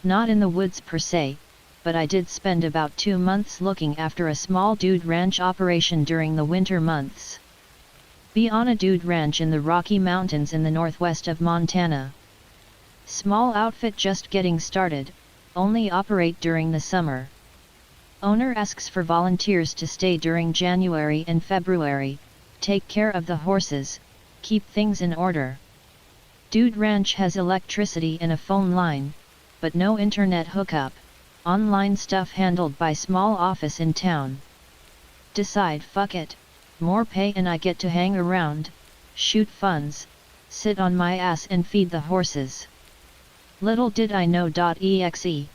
Not in the woods per se, but I did spend about 2 months looking after a small dude ranch operation during the winter months. Be on a dude ranch in the Rocky Mountains in the northwest of Montana. Small outfit just getting started, only operate during the summer. Owner asks for volunteers to stay during January and February, take care of the horses, keep things in order. Dude Ranch has electricity and a phone line, but no internet hookup, online stuff handled by small office in town. Decide fuck it, more pay and I get to hang around, shoot funds, sit on my ass and feed the horses. Little did I know. .exe.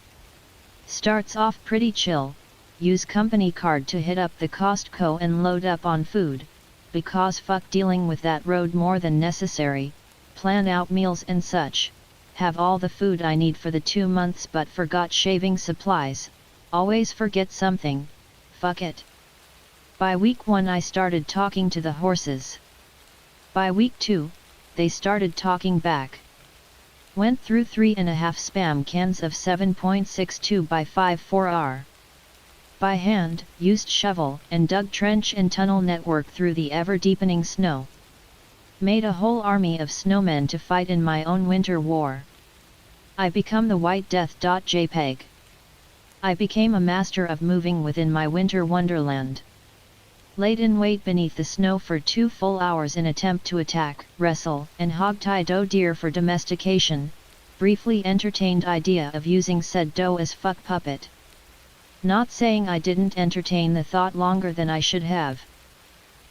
Starts off pretty chill, use company card to hit up the Costco and load up on food, because fuck dealing with that road more than necessary, plan out meals and such, have all the food I need for the 2 months but forgot shaving supplies, always forget something, fuck it. By week 1 I started talking to the horses. By week 2, they started talking back. Went through 3.5 spam cans of 7.62 by 5.4R. By hand, used shovel and dug trench and tunnel network through the ever-deepening snow. Made a whole army of snowmen to fight in my own winter war. I become the White Death. JPEG. I became a master of moving within my winter wonderland. Laid in wait beneath the snow for 2 full hours in attempt to attack, wrestle, and hogtie doe deer for domestication, briefly entertained idea of using said doe as fuck puppet. Not saying I didn't entertain the thought longer than I should have.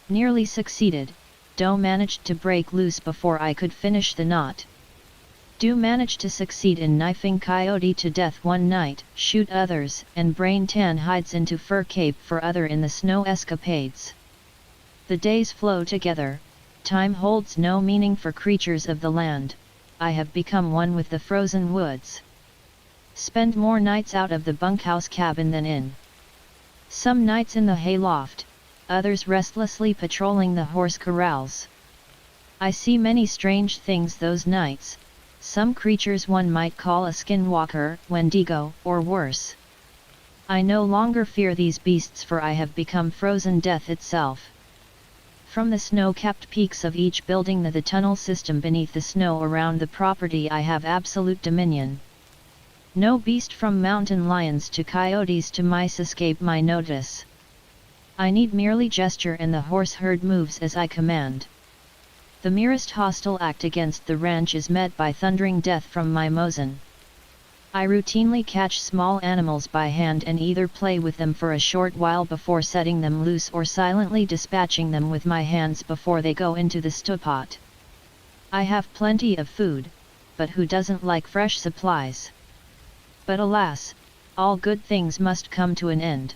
Nearly succeeded, doe managed to break loose before I could finish the knot. Do manage to succeed in knifing coyote to death one night, shoot others, and brain tan hides into fur cape for other in the snow escapades. The days flow together, time holds no meaning for creatures of the land, I have become one with the frozen woods. Spend more nights out of the bunkhouse cabin than in. Some nights in the hayloft, others restlessly patrolling the horse corrals. I see many strange things those nights. Some creatures one might call a skinwalker, wendigo, or worse. I no longer fear these beasts for I have become frozen death itself. From the snow-capped peaks of each building to the tunnel system beneath the snow around the property I have absolute dominion. No beast from mountain lions to coyotes to mice escape my notice. I need merely gesture and the horse herd moves as I command. The merest hostile act against the ranch is met by thundering death from my Mosin. I routinely catch small animals by hand and either play with them for a short while before setting them loose or silently dispatching them with my hands before they go into the stewpot. I have plenty of food, but who doesn't like fresh supplies? But alas, all good things must come to an end.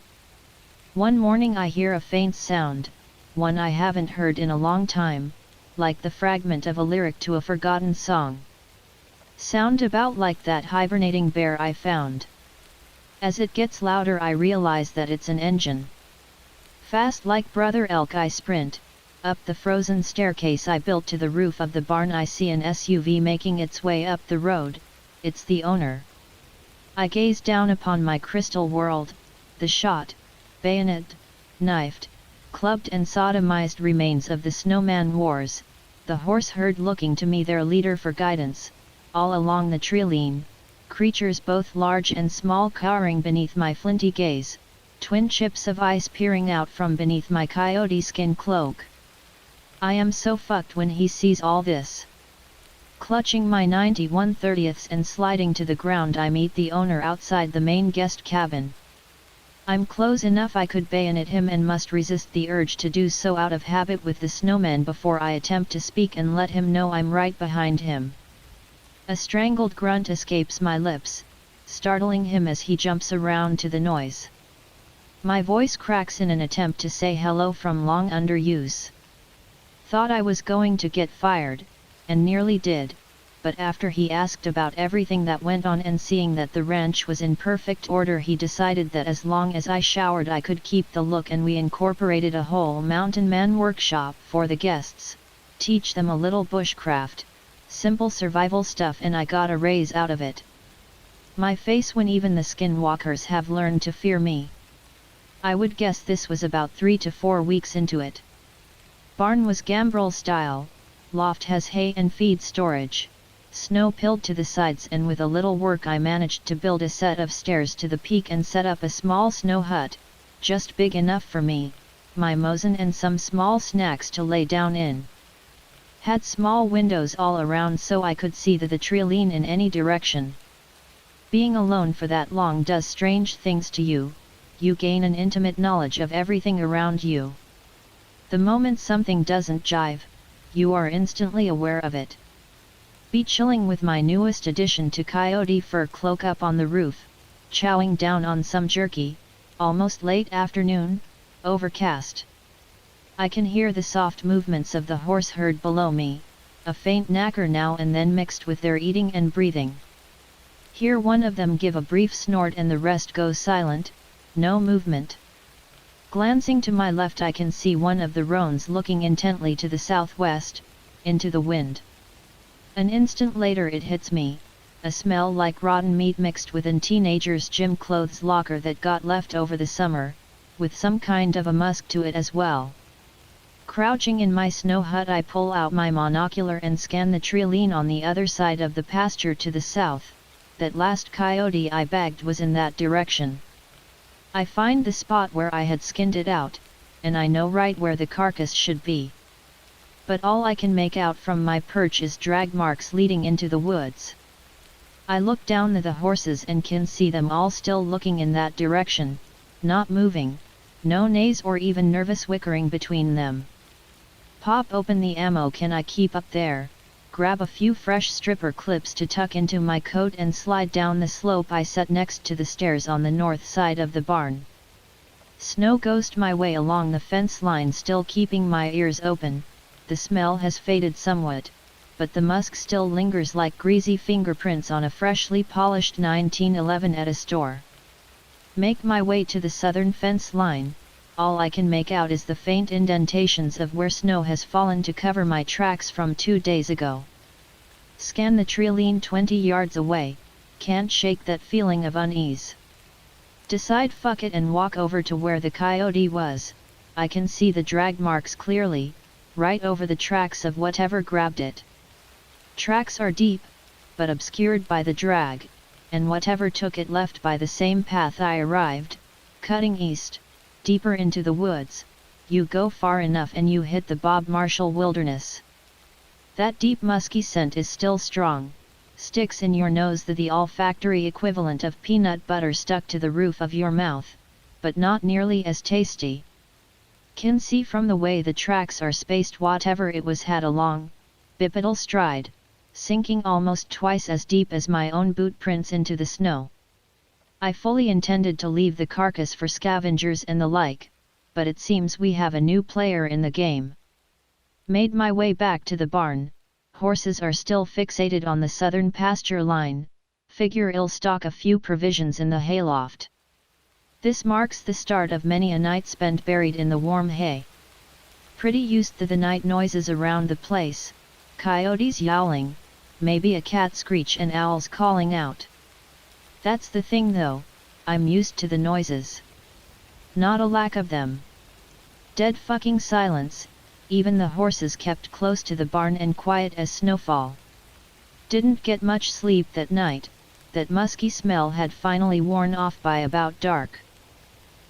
One morning I hear a faint sound, one I haven't heard in a long time, like the fragment of a lyric to a forgotten song. Sound about like that hibernating bear I found. As it gets louder I realize that it's an engine. Fast like brother elk I sprint, up the frozen staircase I built to the roof of the barn. I see an SUV making its way up the road, it's the owner. I gaze down upon my crystal world, the shot, bayoneted, knifed, clubbed and sodomized remains of the snowman wars, the horse herd looking to me their leader for guidance, all along the treeline, creatures both large and small cowering beneath my flinty gaze, twin chips of ice peering out from beneath my coyote skin cloak. I am so fucked when he sees all this. Clutching my 91/30ths and sliding to the ground I meet the owner outside the main guest cabin. I'm close enough I could bayonet him and must resist the urge to do so out of habit with the snowman before I attempt to speak and let him know I'm right behind him. A strangled grunt escapes my lips, startling him as he jumps around to the noise. My voice cracks in an attempt to say hello from long underuse. Thought I was going to get fired, and nearly did, but after he asked about everything that went on and seeing that the ranch was in perfect order he decided that as long as I showered I could keep the look, and we incorporated a whole mountain man workshop for the guests, teach them a little bushcraft, simple survival stuff, and I got a raise out of it. My face when even the skinwalkers have learned to fear me. I would guess this was about 3 to 4 weeks into it. Barn was gambrel style, loft has hay and feed storage, snow pilled to the sides, and with a little work I managed to build a set of stairs to the peak and set up a small snow hut, just big enough for me, my Mosin and some small snacks to lay down in. Had small windows all around so I could see the trilene in any direction. Being alone for that long does strange things to you, you gain an intimate knowledge of everything around you. The moment something doesn't jive, you are instantly aware of it. Be chilling with my newest addition to coyote fur cloak up on the roof, chowing down on some jerky, almost late afternoon, overcast. I can hear the soft movements of the horse herd below me, a faint knacker now and then mixed with their eating and breathing. Hear one of them give a brief snort and the rest goes silent, no movement. Glancing to my left I can see one of the roans looking intently to the southwest, into the wind. An instant later it hits me, a smell like rotten meat mixed with a teenager's gym clothes locker that got left over the summer, with some kind of a musk to it as well. Crouching in my snow hut I pull out my monocular and scan the trilene on the other side of the pasture to the south. That last coyote I bagged was in that direction. I find the spot where I had skinned it out, and I know right where the carcass should be. But all I can make out from my perch is drag marks leading into the woods. I look down at the horses and can see them all still looking in that direction, not moving, no neighs or even nervous whickering between them. Pop open the ammo can I keep up there, grab a few fresh stripper clips to tuck into my coat and slide down the slope I set next to the stairs on the north side of the barn. Snow ghost my way along the fence line, still keeping my ears open. The smell has faded somewhat, but the musk still lingers like greasy fingerprints on a freshly polished 1911 at a store. Make my way to the southern fence line. All I can make out is the faint indentations of where snow has fallen to cover my tracks from 2 days ago. Scan the trilene 20 yards away, can't shake that feeling of unease. Decide fuck it and walk over to where the coyote was. I can see the drag marks clearly, right over the tracks of whatever grabbed it. Tracks are deep, but obscured by the drag, and whatever took it left by the same path I arrived, cutting east, deeper into the woods. You go far enough and you hit the Bob Marshall wilderness. That deep musky scent is still strong, sticks in your nose, the olfactory equivalent of peanut butter stuck to the roof of your mouth, but not nearly as tasty. Can see from the way the tracks are spaced whatever it was had a long, bipedal stride, sinking almost twice as deep as my own boot prints into the snow. I fully intended to leave the carcass for scavengers and the like, but it seems we have a new player in the game. Made my way back to the barn. Horses are still fixated on the southern pasture line, figure I'll stock a few provisions in the hayloft. This marks the start of many a night spent buried in the warm hay. Pretty used to the night noises around the place, coyotes yowling, maybe a cat screech and owls calling out. That's the thing though, I'm used to the noises. Not a lack of them. Dead fucking silence, even the horses kept close to the barn and quiet as snowfall. Didn't get much sleep that night, that musky smell had finally worn off by about dark.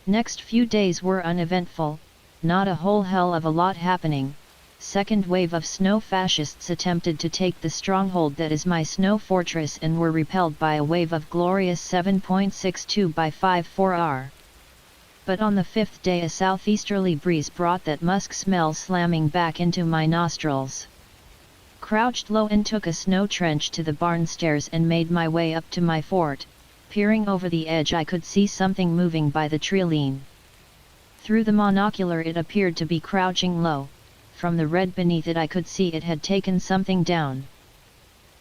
Next few days were uneventful, not a whole hell of a lot happening. Second wave of snow fascists attempted to take the stronghold that is my snow fortress and were repelled by a wave of glorious 7.62 by 5.4R. But on the fifth day a southeasterly breeze brought that musk smell slamming back into my nostrils. Crouched low and took a snow trench to the barn stairs and made my way up to my fort. Peering over the edge I could see something moving by the trilene. Through the monocular it appeared to be crouching low. From the red beneath it I could see it had taken something down.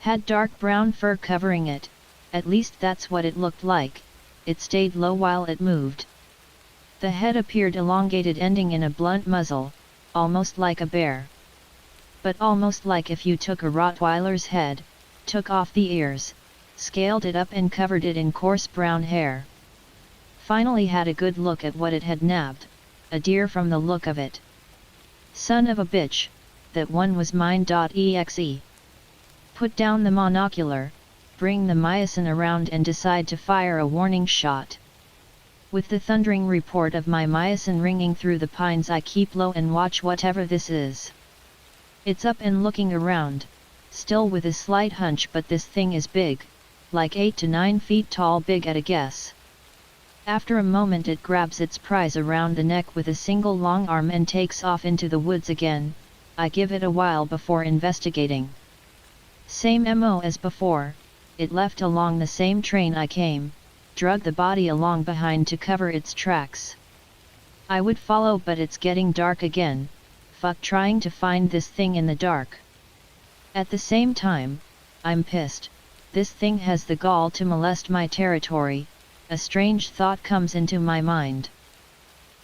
Had dark brown fur covering it, at least that's what it looked like. It stayed low while it moved. The head appeared elongated, ending in a blunt muzzle, almost like a bear. But almost like if you took a Rottweiler's head, took off the ears, scaled it up and covered it in coarse brown hair. Finally had a good look at what it had nabbed, a deer from the look of it. Son of a bitch, that one was mine.exe. Put down the monocular, bring the myosin around and decide to fire a warning shot. With the thundering report of my myosin ringing through the pines, I keep low and watch whatever this is. It's up and looking around, still with a slight hunch, but this thing is big, like 8 to 9 feet tall, big at a guess. After a moment it grabs its prize around the neck with a single long arm and takes off into the woods again. I give it a while before investigating. Same MO as before, it left along the same train I came, drug the body along behind to cover its tracks. I would follow, but it's getting dark again, fuck trying to find this thing in the dark. At the same time, I'm pissed, this thing has the gall to molest my territory. A strange thought comes into my mind.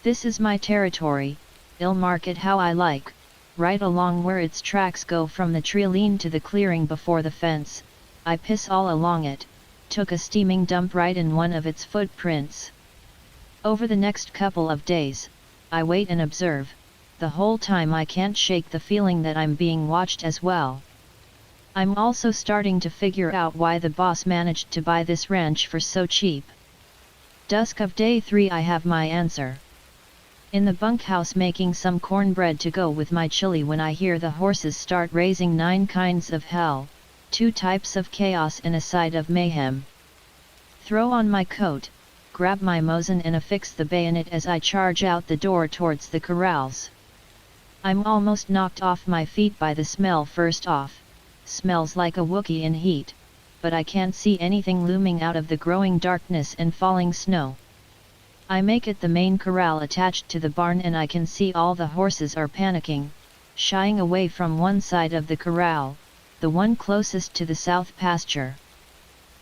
This is my territory, I'll mark it how I like, right along where its tracks go from the treeline to the clearing before the fence. I piss all along it, took a steaming dump right in one of its footprints. Over the next couple of days, I wait and observe, the whole time I can't shake the feeling that I'm being watched as well. I'm also starting to figure out why the boss managed to buy this ranch for so cheap. Dusk of day 3 I have my answer. In the bunkhouse making some cornbread to go with my chili when I hear the horses start raising 9 kinds of hell, 2 types of chaos and a side of mayhem. Throw on my coat, grab my Mosin and affix the bayonet as I charge out the door towards the corrals. I'm almost knocked off my feet by the smell. First off, smells like a Wookiee in heat, but I can't see anything looming out of the growing darkness and falling snow. I make it the main corral attached to the barn and I can see all the horses are panicking, shying away from one side of the corral, the one closest to the south pasture.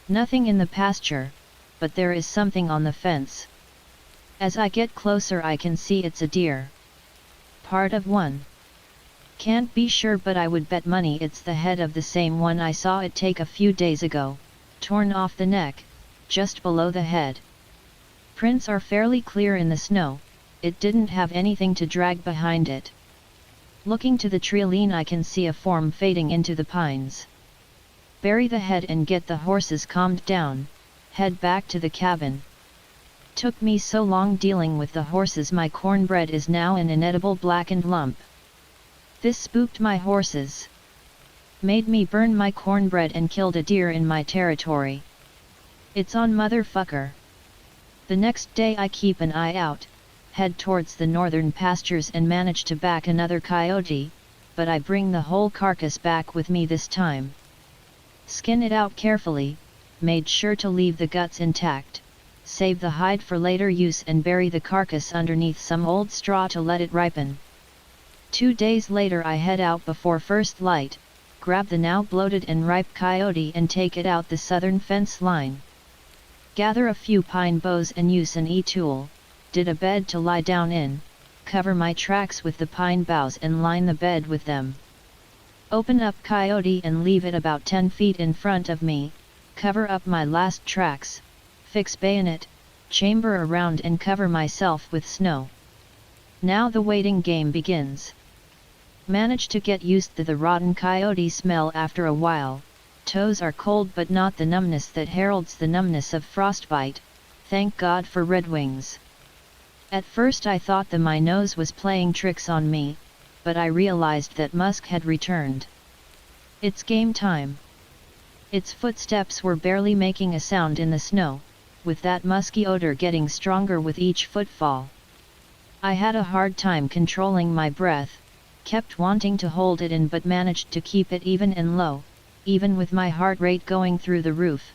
Nothing in the pasture, but there is something on the fence. As I get closer I can see it's a deer. Part of one. Can't be sure, but I would bet money it's the head of the same one I saw it take a few days ago, torn off the neck, just below the head. Prints are fairly clear in the snow, it didn't have anything to drag behind it. Looking to the treeline I can see a form fading into the pines. Bury the head and get the horses calmed down, head back to the cabin. Took me so long dealing with the horses, my cornbread is now an inedible blackened lump. This spooked my horses. Made me burn my cornbread and killed a deer in my territory. It's on motherfucker. The next day I keep an eye out, head towards the northern pastures and manage to back another coyote, but I bring the whole carcass back with me this time. Skin it out carefully, made sure to leave the guts intact, save the hide for later use and bury the carcass underneath some old straw to let it ripen. 2 days later I head out before first light, grab the now bloated and ripe coyote and take it out the southern fence line. Gather a few pine boughs and use an e-tool, did a bed to lie down in, cover my tracks with the pine boughs and line the bed with them. Open up coyote and leave it about 10 feet in front of me, cover up my last tracks, fix bayonet, chamber around and cover myself with snow. Now the waiting game begins. Manage to get used to the rotten coyote smell after a while. Toes are cold but not the numbness that heralds the numbness of frostbite, thank God for Red Wings. At first I thought my nose was playing tricks on me, but I realized that musk had returned. It's game time. Its footsteps were barely making a sound in the snow, with that musky odor getting stronger with each footfall. I had a hard time controlling my breath, kept wanting to hold it in but managed to keep it even and low, even with my heart rate going through the roof.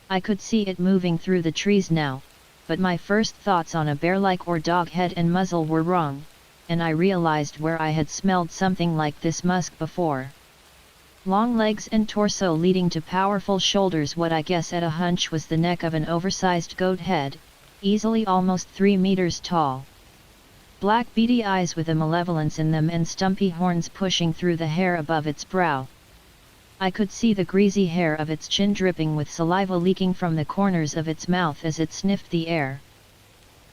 I could see it moving through the trees now, but my first thoughts on a bear-like or dog head and muzzle were wrong, and I realized where I had smelled something like this musk before. Long legs and torso leading to powerful shoulders, what I guess at a hunch was the neck of an oversized goat head, easily almost 3 meters tall. Black beady eyes with a malevolence in them and stumpy horns pushing through the hair above its brow. I could see the greasy hair of its chin dripping with saliva leaking from the corners of its mouth as it sniffed the air.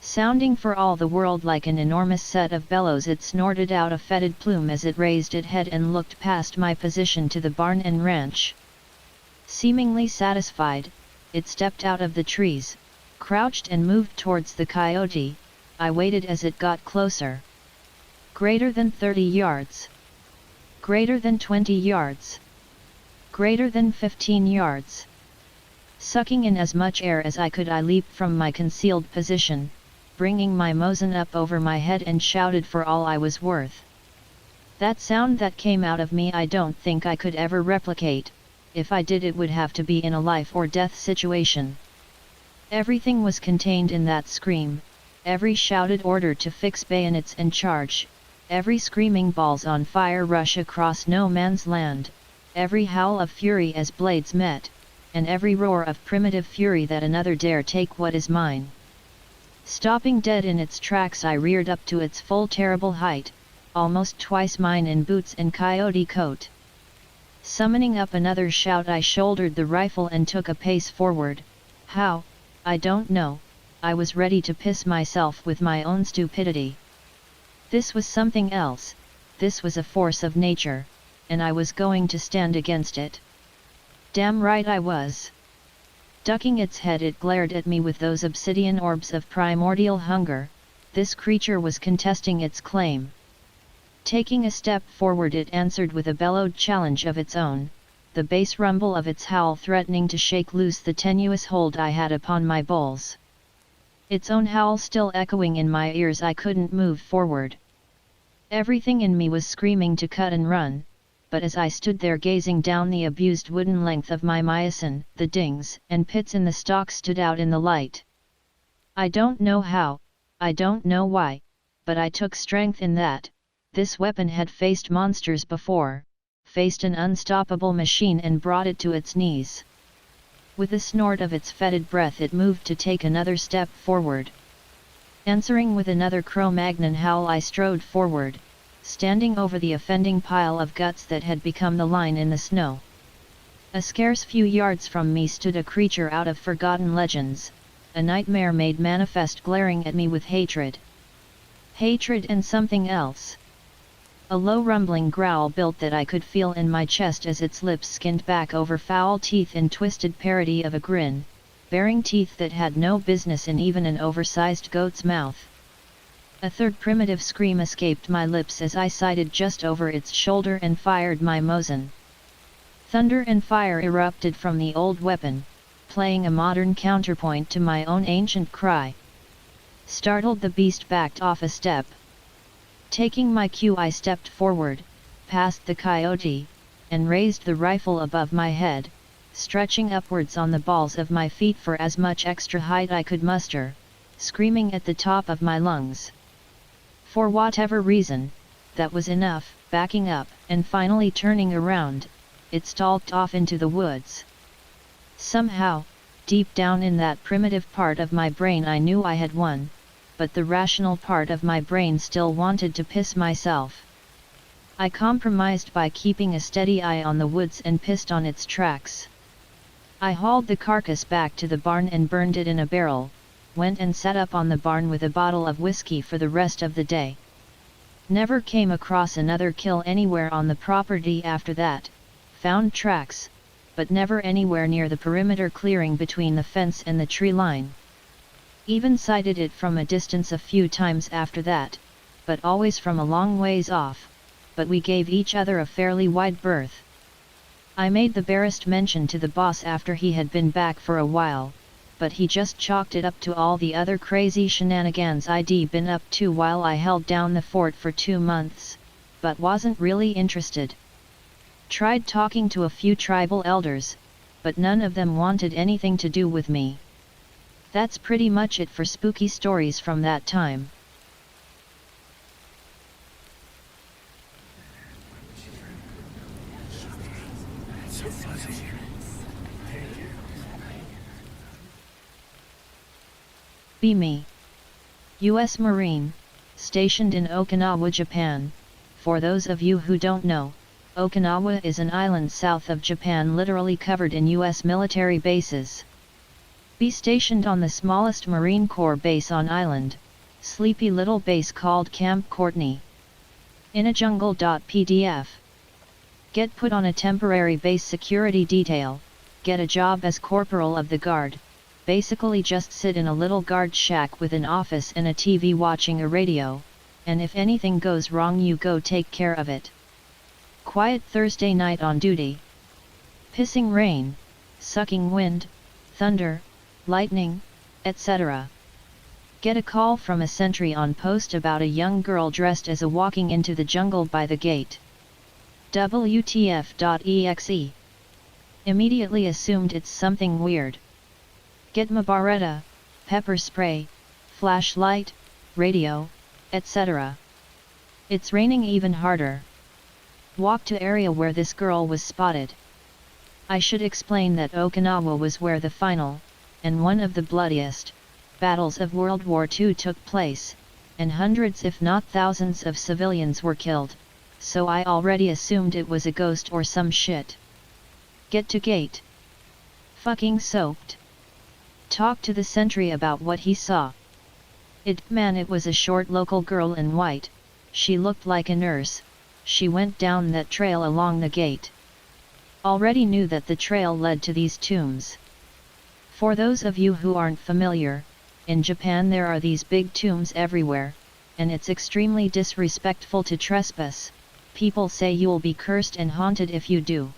Sounding for all the world like an enormous set of bellows, it snorted out a fetid plume as it raised its head and looked past my position to the barn and ranch. Seemingly satisfied, it stepped out of the trees, crouched and moved towards the coyote. I waited as it got closer. Greater than 30 yards. Greater than 20 yards. Greater than 15 yards. Sucking in as much air as I could, I leaped from my concealed position, bringing my Mosin up over my head, and shouted for all I was worth. That sound that came out of me I don't think I could ever replicate. If I did, it would have to be in a life or death situation. Everything was contained in that scream, every shouted order to fix bayonets and charge, every screaming balls on fire rush across no man's land, every howl of fury as blades met, and every roar of primitive fury that another dare take what is mine. Stopping dead in its tracks, I reared up to its full terrible height, almost twice mine in boots and coyote coat. Summoning up another shout, I shouldered the rifle and took a pace forward. How? I don't know. I was ready to piss myself with my own stupidity. This was something else. This was a force of nature, and I was going to stand against it. Damn right I was. Ducking its head, it glared at me with those obsidian orbs of primordial hunger. This creature was contesting its claim. Taking a step forward, it answered with a bellowed challenge of its own, the bass rumble of its howl threatening to shake loose the tenuous hold I had upon my bulls. Its own howl still echoing in my ears, I couldn't move forward. Everything in me was screaming to cut and run, but as I stood there gazing down the abused wooden length of my myosin, the dings and pits in the stock stood out in the light. I don't know how, I don't know why, but I took strength in that. This weapon had faced monsters before, faced an unstoppable machine and brought it to its knees. With a snort of its fetid breath, it moved to take another step forward. Answering with another Cro-Magnon howl, I strode forward, standing over the offending pile of guts that had become the line in the snow. A scarce few yards from me stood a creature out of forgotten legends, a nightmare made manifest, glaring at me with hatred. Hatred and something else. A low rumbling growl built that I could feel in my chest as its lips skinned back over foul teeth in twisted parody of a grin, baring teeth that had no business in even an oversized goat's mouth. A third primitive scream escaped my lips as I sighted just over its shoulder and fired my Mosin. Thunder and fire erupted from the old weapon, playing a modern counterpoint to my own ancient cry. Startled, the beast backed off a step. Taking my cue, I stepped forward, past the coyote, and raised the rifle above my head, stretching upwards on the balls of my feet for as much extra height I could muster, screaming at the top of my lungs. For whatever reason, that was enough. Backing up, and finally turning around, it stalked off into the woods. Somehow, deep down in that primitive part of my brain, I knew I had won, but the rational part of my brain still wanted to piss myself. I compromised by keeping a steady eye on the woods and pissed on its tracks. I hauled the carcass back to the barn and burned it in a barrel, went and sat up on the barn with a bottle of whiskey for the rest of the day. Never came across another kill anywhere on the property after that, found tracks, but never anywhere near the perimeter clearing between the fence and the tree line. Even sighted it from a distance a few times after that, but always from a long ways off, but we gave each other a fairly wide berth. I made the barest mention to the boss after he had been back for a while, but he just chalked it up to all the other crazy shenanigans I'd been up to while I held down the fort for 2 months, but wasn't really interested. Tried talking to a few tribal elders, but none of them wanted anything to do with me. That's pretty much it for spooky stories from that time. Be me. U.S. Marine, stationed in Okinawa, Japan. For those of you who don't know, Okinawa is an island south of Japan literally covered in US military bases. Be stationed on the smallest Marine Corps base on island, sleepy little base called Camp Courtney. In a jungle.pdf. Get put on a temporary base security detail, get a job as corporal of the guard, basically just sit in a little guard shack with an office and a TV watching a radio, and if anything goes wrong you go take care of it. Quiet Thursday night on duty. Pissing rain, sucking wind, thunder, lightning, etc. Get a call from a sentry on post about a young girl dressed as a walking into the jungle by the gate. WTF.exe. Immediately assumed it's something weird. Get my barretta, pepper spray, flashlight, radio, etc. It's raining even harder. Walk to area where this girl was spotted. I should explain that Okinawa was where the final, and one of the bloodiest, battles of World War II took place, and hundreds if not thousands of civilians were killed, so I already assumed it was a ghost or some shit. Get to gate. Fucking soaked. Talk to the sentry about what he saw. It was a short local girl in white, she looked like a nurse, she went down that trail along the gate. Already knew that the trail led to these tombs. For those of you who aren't familiar, in Japan there are these big tombs everywhere, and it's extremely disrespectful to trespass, people say you'll be cursed and haunted if you do.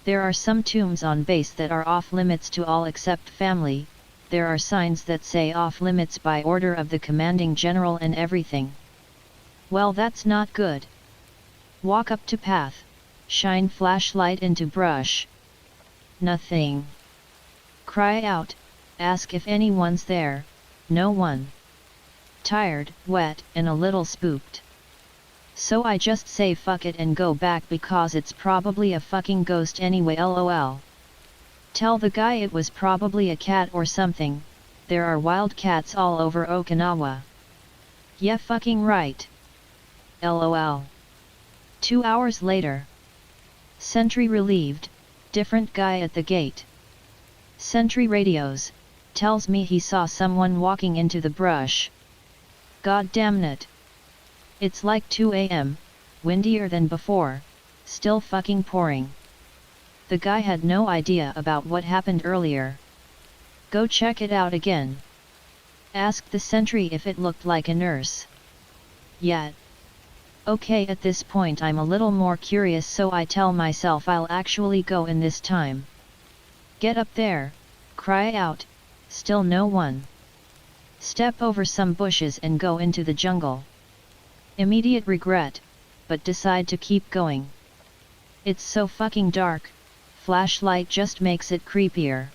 There are some tombs on base that are off limits to all except family, there are signs that say off limits by order of the commanding general and everything. Well, that's not good. Walk up to path, shine flashlight into brush. Nothing. Cry out, ask if anyone's there, no one. Tired, wet, and a little spooked. So I just say fuck it and go back because it's probably a fucking ghost anyway, lol. Tell the guy it was probably a cat or something, there are wild cats all over Okinawa. Yeah, fucking right. LOL. 2 hours later. Sentry relieved, different guy at the gate. Sentry radios, tells me he saw someone walking into the brush. God damn it. It's like 2 AM, windier than before, still fucking pouring. The guy had no idea about what happened earlier. Go check it out again. Asked the sentry if it looked like a nurse. Yeah. Okay, at this point I'm a little more curious, so I tell myself I'll actually go in this time. Get up there, cry out, still no one. Step over some bushes and go into the jungle. Immediate regret, but decide to keep going. It's so fucking dark, flashlight just makes it creepier.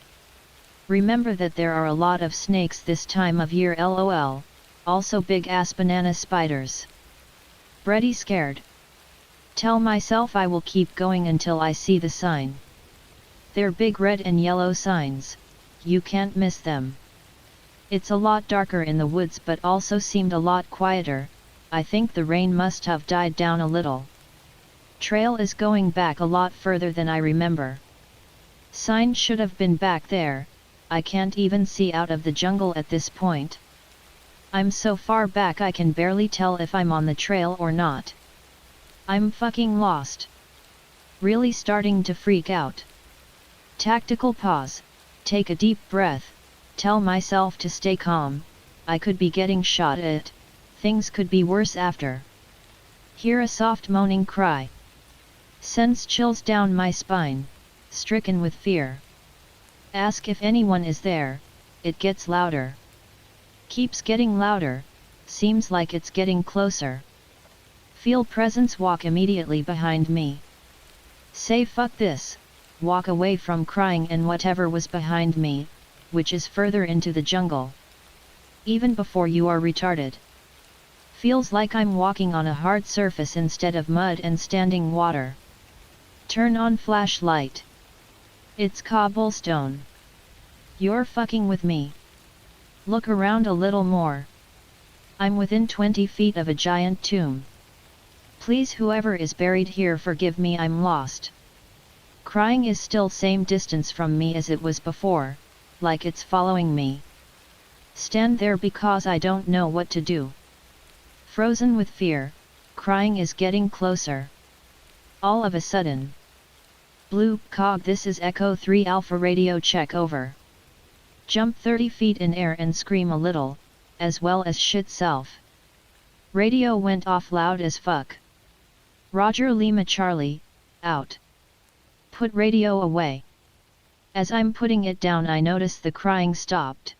Remember that there are a lot of snakes this time of year, lol, also big ass banana spiders. Bretty scared. Tell myself I will keep going until I see the sign. They're big red and yellow signs, you can't miss them. It's a lot darker in the woods but also seemed a lot quieter, I think the rain must have died down a little. Trail is going back a lot further than I remember. Sign should have been back there, I can't even see out of the jungle at this point. I'm so far back I can barely tell if I'm on the trail or not. I'm fucking lost. Really starting to freak out. Tactical pause, take a deep breath, tell myself to stay calm, I could be getting shot at, things could be worse after. Hear a soft moaning cry. Sends chills down my spine, stricken with fear. Ask if anyone is there, it gets louder. Keeps getting louder, seems like it's getting closer. Feel presence walk immediately behind me. Say fuck this, walk away from crying and whatever was behind me, which is further into the jungle. Even before you are retarded. Feels like I'm walking on a hard surface instead of mud and standing water. Turn on flashlight. It's cobblestone. You're fucking with me. Look around a little more. I'm within 20 feet of a giant tomb. Please whoever is buried here forgive me, I'm lost. Crying is still same distance from me as it was before, like it's following me. Stand there because I don't know what to do. Frozen with fear, crying is getting closer. All of a sudden. Blue cog, this is Echo 3 Alpha radio, check over. Jump 30 feet in air and scream a little, as well as shit self. Radio went off loud as fuck. Roger Lima Charlie, out. Put radio away. As I'm putting it down I notice the crying stopped.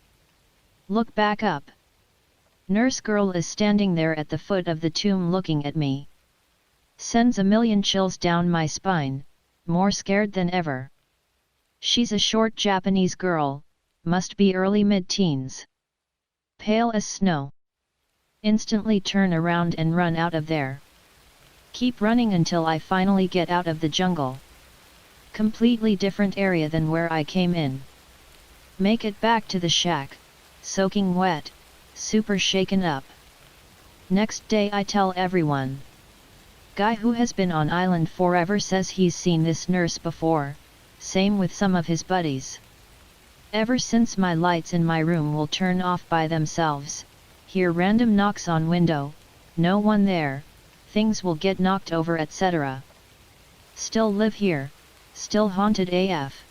Look back up. Nurse girl is standing there at the foot of the tomb looking at me. Sends a million chills down my spine, more scared than ever. She's a short Japanese girl, must be early mid-teens. Pale as snow. Instantly turn around and run out of there. Keep running until I finally get out of the jungle. Completely different area than where I came in. Make it back to the shack, soaking wet, super shaken up. Next day I tell everyone. Guy who has been on island forever says he's seen this nurse before, same with some of his buddies. Ever since my lights in my room will turn off by themselves, hear random knocks on window, no one there, things will get knocked over etc. Still live here, still haunted AF.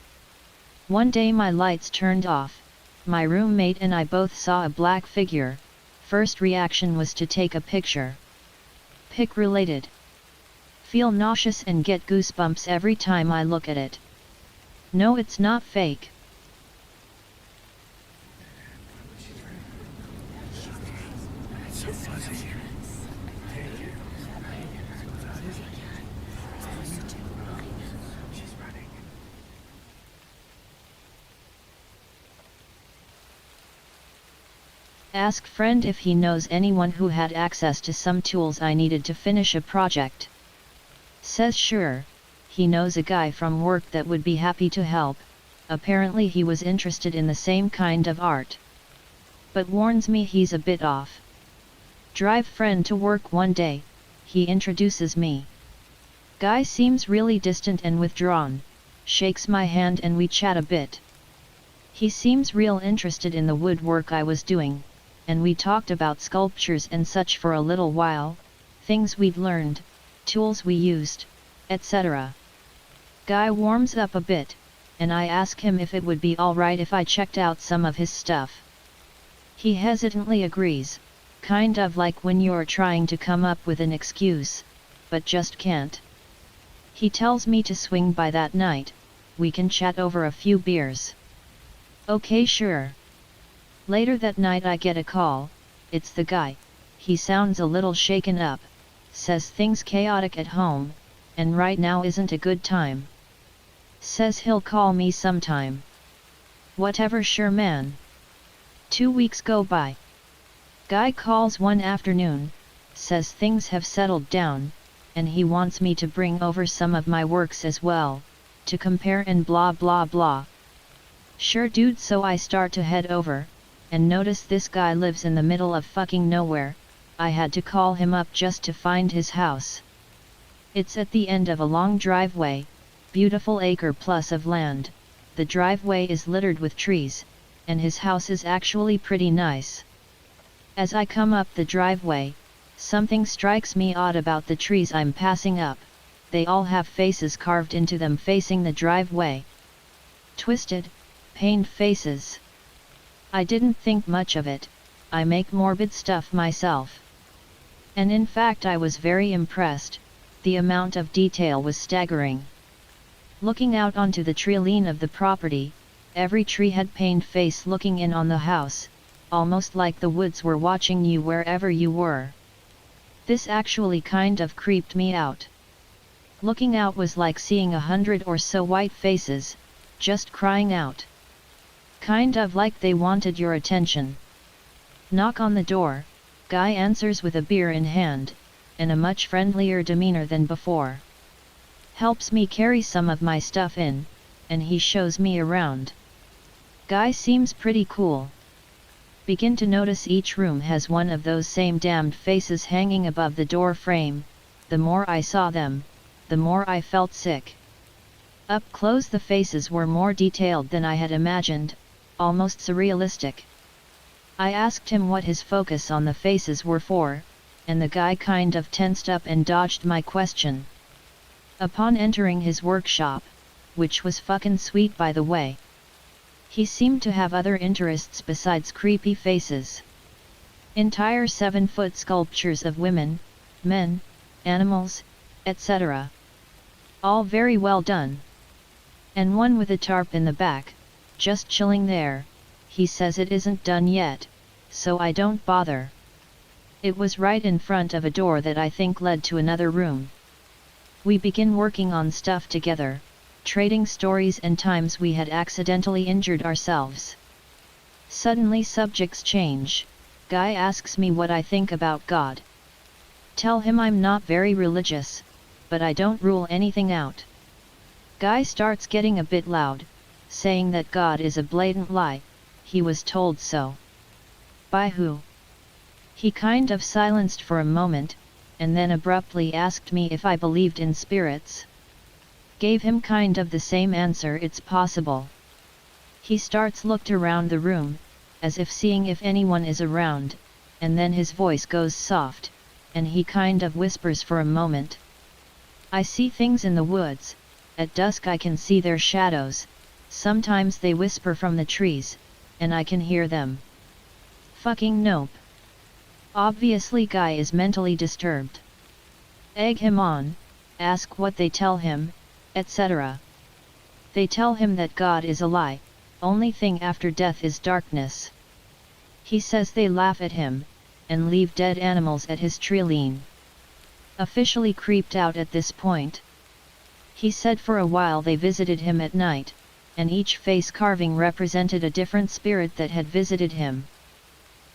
One day my lights turned off, my roommate and I both saw a black figure, first reaction was to take a picture. Pic related. Feel nauseous and get goosebumps every time I look at it. No, it's not fake. Ask friend if he knows anyone who had access to some tools I needed to finish a project. Says sure, he knows a guy from work that would be happy to help, apparently he was interested in the same kind of art. But warns me he's a bit off. Drive friend to work one day, he introduces me. Guy seems really distant and withdrawn, shakes my hand and we chat a bit. He seems real interested in the woodwork I was doing, and we talked about sculptures and such for a little while, things we'd learned, tools we used, etc. Guy warms up a bit, and I ask him if it would be alright if I checked out some of his stuff. He hesitantly agrees, kind of like when you're trying to come up with an excuse, but just can't. He tells me to swing by that night, we can chat over a few beers. Okay, sure. Later that night I get a call, it's the guy, he sounds a little shaken up, says things chaotic at home, and right now isn't a good time. Says he'll call me sometime. Whatever, sure man. 2 weeks go by. Guy calls one afternoon, says things have settled down, and he wants me to bring over some of my works as well, to compare and blah blah blah. Sure dude, so I start to head over, and notice this guy lives in the middle of fucking nowhere. I had to call him up just to find his house. It's at the end of a long driveway, beautiful acre plus of land, the driveway is littered with trees, and his house is actually pretty nice. As I come up the driveway, something strikes me odd about the trees I'm passing up, they all have faces carved into them facing the driveway. Twisted, pained faces. I didn't think much of it, I make morbid stuff myself. And in fact I was very impressed, the amount of detail was staggering. Looking out onto the treeline of the property, every tree had pained face looking in on the house, almost like the woods were watching you wherever you were. This actually kind of creeped me out. Looking out was like seeing 100 or so white faces, just crying out. Kind of like they wanted your attention. Knock on the door. Guy answers with a beer in hand, and a much friendlier demeanor than before. Helps me carry some of my stuff in, and he shows me around. Guy seems pretty cool. Begin to notice each room has one of those same damned faces hanging above the door frame, the more I saw them, the more I felt sick. Up close the faces were more detailed than I had imagined, almost surrealistic. I asked him what his focus on the faces were for, and the guy kind of tensed up and dodged my question. Upon entering his workshop, which was fucking sweet by the way, he seemed to have other interests besides creepy faces. Entire 7-foot sculptures of women, men, animals, etc. All very well done. And one with a tarp in the back, just chilling there. He says it isn't done yet, so I don't bother. It was right in front of a door that I think led to another room. We begin working on stuff together, trading stories and times we had accidentally injured ourselves. Suddenly subjects change. Guy asks me what I think about God. Tell him I'm not very religious, but I don't rule anything out. Guy starts getting a bit loud, saying that God is a blatant lie, he was told so. By who? He kind of silenced for a moment, and then abruptly asked me if I believed in spirits. Gave him kind of the same answer, it's possible. He starts looked around the room, as if seeing if anyone is around, and then his voice goes soft, and he kind of whispers for a moment. I see things in the woods, at dusk I can see their shadows, sometimes they whisper from the trees, and I can hear them. Fucking nope. Obviously Guy is mentally disturbed. Egg him on, ask what they tell him, etc. They tell him that God is a lie, only thing after death is darkness. He says they laugh at him, and leave dead animals at his tree. Officially creeped out at this point. He said for a while they visited him at night, and each face carving represented a different spirit that had visited him.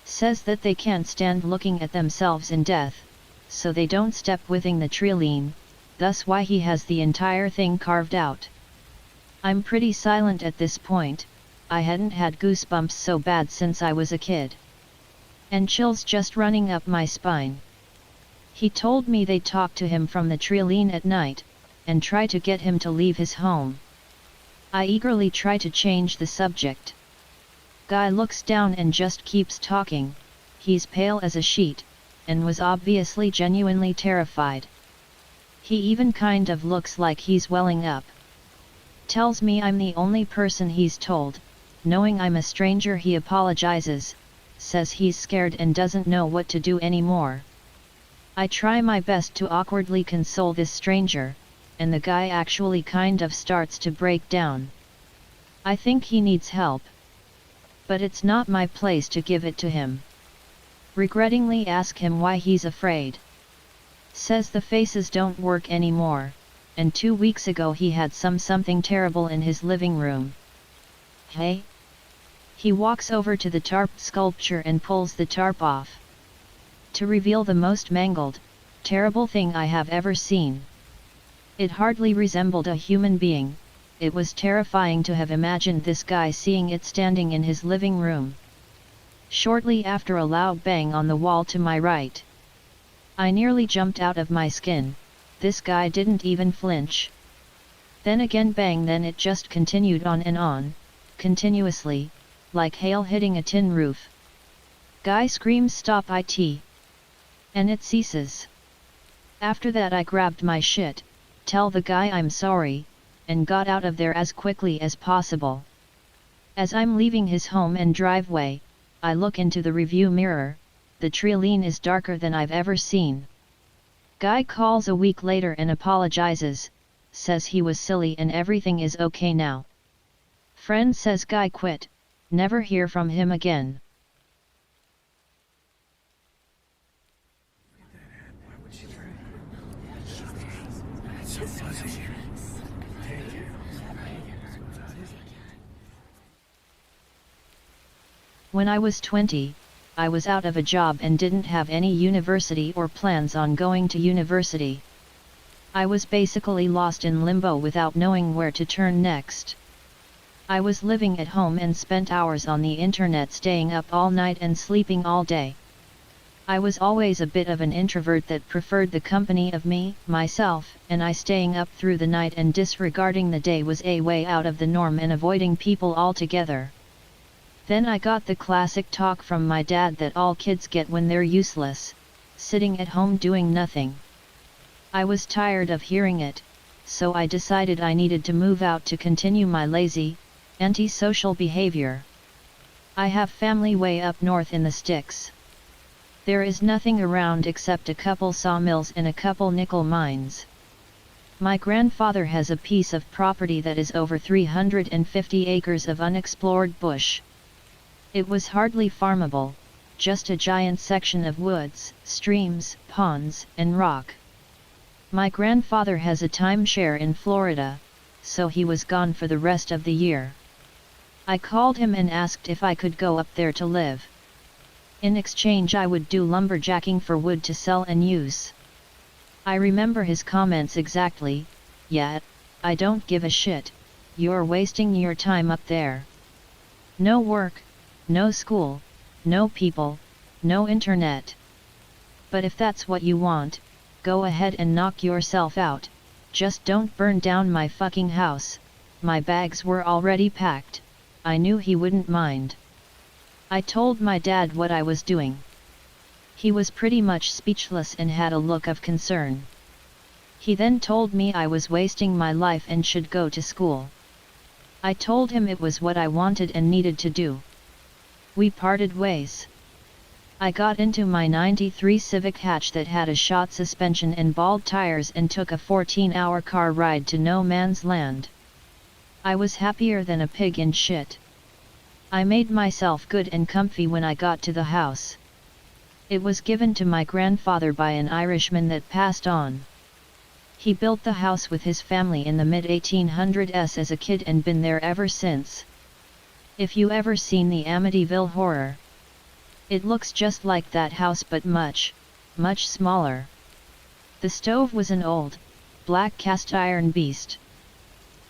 Says that they can't stand looking at themselves in death, so they don't step within the tree, thus why he has the entire thing carved out. I'm pretty silent at this point, I hadn't had goosebumps so bad since I was a kid. And chills just running up my spine. He told me they talk to him from the tree at night, and try to get him to leave his home. I eagerly try to change the subject. Guy looks down and just keeps talking, he's pale as a sheet, and was obviously genuinely terrified. He even kind of looks like he's welling up. Tells me I'm the only person he's told, knowing I'm a stranger he apologizes, says he's scared and doesn't know what to do anymore. I try my best to awkwardly console this stranger, and the guy actually kind of starts to break down. I think he needs help. But it's not my place to give it to him. Regrettingly ask him why he's afraid. Says the faces don't work anymore, and 2 weeks ago he had something terrible in his living room. Hey? He walks over to the tarp sculpture and pulls the tarp off. To reveal the most mangled, terrible thing I have ever seen. It hardly resembled a human being, it was terrifying to have imagined this guy seeing it standing in his living room. Shortly after a loud bang on the wall to my right. I nearly jumped out of my skin, this guy didn't even flinch. Then again bang, then it just continued on and on, continuously, like hail hitting a tin roof. Guy screams stop it. And it ceases. After that I grabbed my shit, tell the guy I'm sorry, and got out of there as quickly as possible. As I'm leaving his home and driveway, I look into the review mirror, the tree is darker than I've ever seen. Guy calls a week later and apologizes, says he was silly and everything is okay now. Friend says Guy quit, never hear from him again. When I was 20, I was out of a job and didn't have any university or plans on going to university. I was basically lost in limbo without knowing where to turn next. I was living at home and spent hours on the internet, staying up all night and sleeping all day. I was always a bit of an introvert that preferred the company of me, myself, and I. Staying up through the night and disregarding the day was a way out of the norm and avoiding people altogether. Then I got the classic talk from my dad that all kids get when they're useless, sitting at home doing nothing. I was tired of hearing it, so I decided I needed to move out to continue my lazy, antisocial behavior. I have family way up north in the sticks. There is nothing around except a couple sawmills and a couple nickel mines. My grandfather has a piece of property that is over 350 acres of unexplored bush. It was hardly farmable, just a giant section of woods, streams, ponds, and rock. My grandfather has a timeshare in Florida, so he was gone for the rest of the year. I called him and asked if I could go up there to live. In exchange I would do lumberjacking for wood to sell and use. I remember his comments exactly, "Yeah, I don't give a shit, you're wasting your time up there. No work, no school, no people, no internet. But if that's what you want, go ahead and knock yourself out, just don't burn down my fucking house." My bags were already packed, I knew he wouldn't mind. I told my dad what I was doing. He was pretty much speechless and had a look of concern. He then told me I was wasting my life and should go to school. I told him it was what I wanted and needed to do. We parted ways. I got into my '93 Civic hatch that had a shot suspension and bald tires and took a 14-hour car ride to no man's land. I was happier than a pig in shit. I made myself good and comfy when I got to the house. It was given to my grandfather by an Irishman that passed on. He built the house with his family in the mid-1800s as a kid and been there ever since. If you ever seen the Amityville Horror, it looks just like that house but much, much smaller. The stove was an old, black cast iron beast.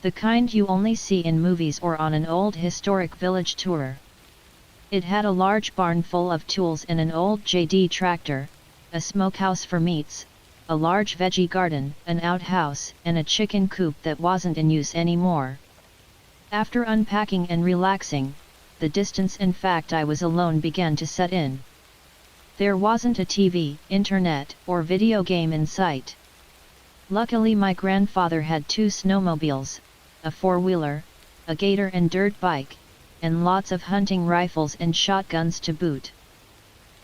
The kind you only see in movies or on an old historic village tour. It had a large barn full of tools and an old JD tractor, a smokehouse for meats, a large veggie garden, an outhouse, and a chicken coop that wasn't in use anymore. After unpacking and relaxing, the distance and fact I was alone began to set in. There wasn't a TV, internet, or video game in sight. Luckily my grandfather had 2 snowmobiles, a 4-wheeler, a gator and dirt bike, and lots of hunting rifles and shotguns to boot.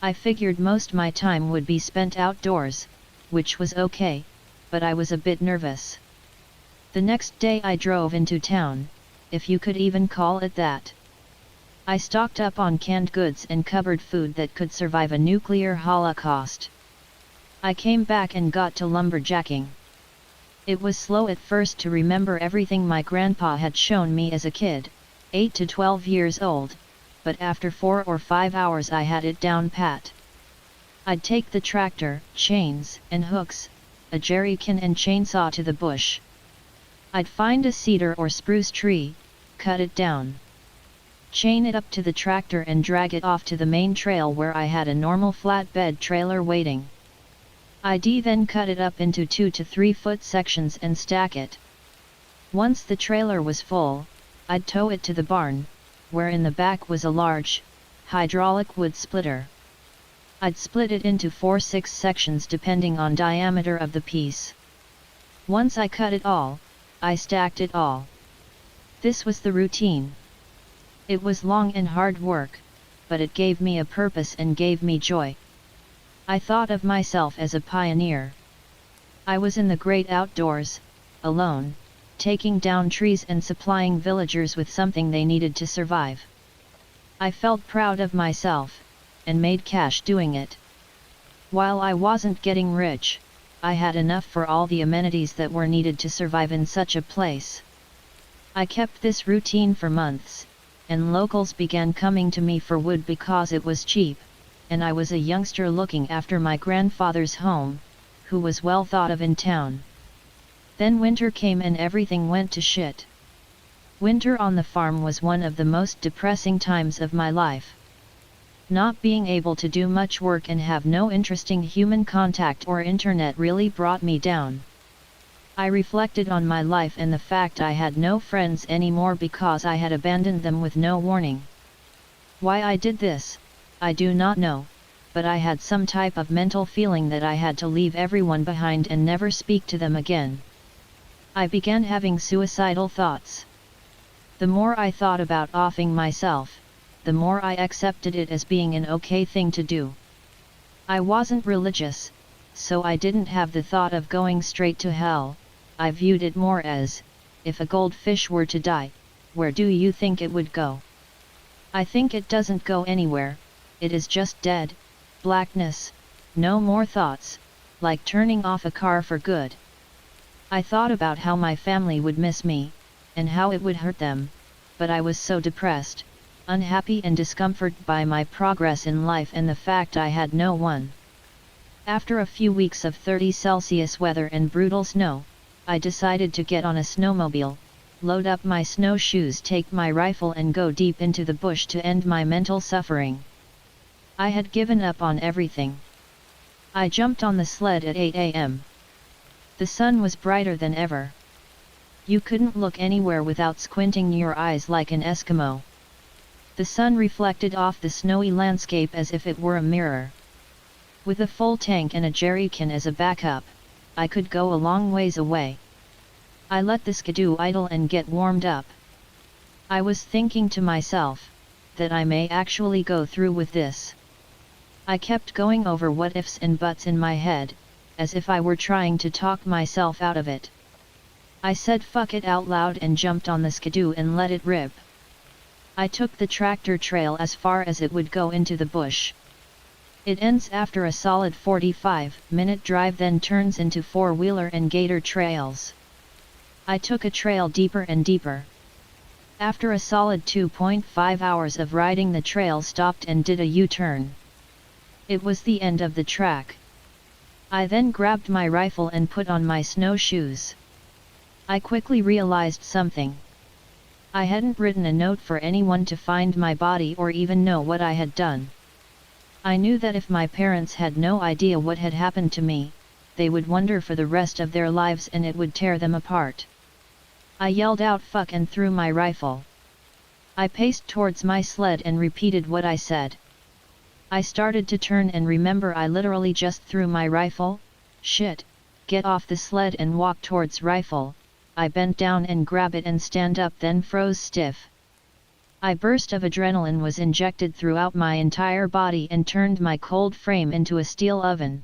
I figured most my time would be spent outdoors, which was okay, but I was a bit nervous. The next day I drove into town, if you could even call it that. I stocked up on canned goods and cupboard food that could survive a nuclear holocaust. I came back and got to lumberjacking. It was slow at first to remember everything my grandpa had shown me as a kid, 8 to 12 years old, but after 4 or 5 hours I had it down pat. I'd take the tractor, chains, and hooks, a jerrycan and chainsaw to the bush. I'd find a cedar or spruce tree, cut it down. Chain it up to the tractor and drag it off to the main trail where I had a normal flatbed trailer waiting. I'd then cut it up into 2 to 3 foot sections and stack it. Once the trailer was full, I'd tow it to the barn, where in the back was a large, hydraulic wood splitter. I'd split it into 4-6 sections depending on diameter of the piece. Once I cut it all, I stacked it all. This was the routine. It was long and hard work, but it gave me a purpose and gave me joy. I thought of myself as a pioneer. I was in the great outdoors, alone, taking down trees and supplying villagers with something they needed to survive. I felt proud of myself, and made cash doing it. While I wasn't getting rich, I had enough for all the amenities that were needed to survive in such a place. I kept this routine for months, and locals began coming to me for wood because it was cheap, and I was a youngster looking after my grandfather's home, who was well thought of in town. Then winter came and everything went to shit. Winter on the farm was one of the most depressing times of my life. Not being able to do much work and have no interesting human contact or internet really brought me down. I reflected on my life and the fact I had no friends anymore because I had abandoned them with no warning. Why I did this, I do not know, but I had some type of mental feeling that I had to leave everyone behind and never speak to them again. I began having suicidal thoughts. The more I thought about offing myself, the more I accepted it as being an okay thing to do. I wasn't religious, so I didn't have the thought of going straight to hell. I viewed it more as, if a goldfish were to die, where do you think it would go? I think it doesn't go anywhere, it is just dead, blackness, no more thoughts, like turning off a car for good. I thought about how my family would miss me, and how it would hurt them, but I was so depressed, unhappy and discomforted by my progress in life and the fact I had no one. After a few weeks of 30°C weather and brutal snow, I decided to get on a snowmobile, load up my snowshoes, take my rifle and go deep into the bush to end my mental suffering. I had given up on everything. I jumped on the sled at 8 a.m. The sun was brighter than ever. You couldn't look anywhere without squinting your eyes like an Eskimo. The sun reflected off the snowy landscape as if it were a mirror. With a full tank and a jerrycan as a backup, I could go a long ways away. I let the skidoo idle and get warmed up. I was thinking to myself, that I may actually go through with this. I kept going over what ifs and buts in my head, as if I were trying to talk myself out of it. I said fuck it out loud and jumped on the skidoo and let it rip. I took the tractor trail as far as it would go into the bush. It ends after a solid 45-minute drive, then turns into four-wheeler and gator trails. I took a trail deeper and deeper. After a solid 2.5 hours of riding, the trail stopped and did a U-turn. It was the end of the track. I then grabbed my rifle and put on my snowshoes. I quickly realized something. I hadn't written a note for anyone to find my body or even know what I had done. I knew that if my parents had no idea what had happened to me, they would wonder for the rest of their lives and it would tear them apart. I yelled out fuck and threw my rifle. I paced towards my sled and repeated what I said. I started to turn and remember I literally just threw my rifle. Shit, get off the sled and walk towards rifle. I bent down and grab it and stand up, then froze stiff. A burst of adrenaline was injected throughout my entire body and turned my cold frame into a steel oven.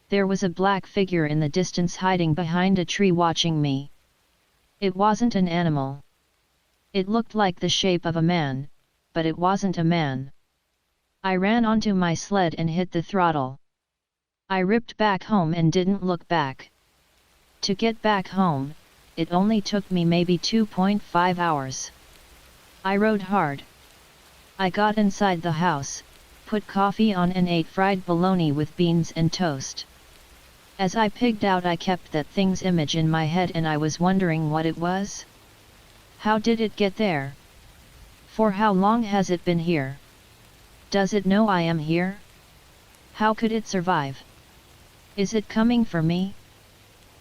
There was a black figure in the distance hiding behind a tree watching me. It wasn't an animal. It looked like the shape of a man, but it wasn't a man. I ran onto my sled and hit the throttle. I ripped back home and didn't look back. To get back home, it only took me maybe 2.5 hours. I rode hard. I got inside the house, put coffee on and ate fried bologna with beans and toast. As I pigged out, I kept that thing's image in my head and I was wondering what it was. How did it get there? For how long has it been here? Does it know I am here? How could it survive? Is it coming for me?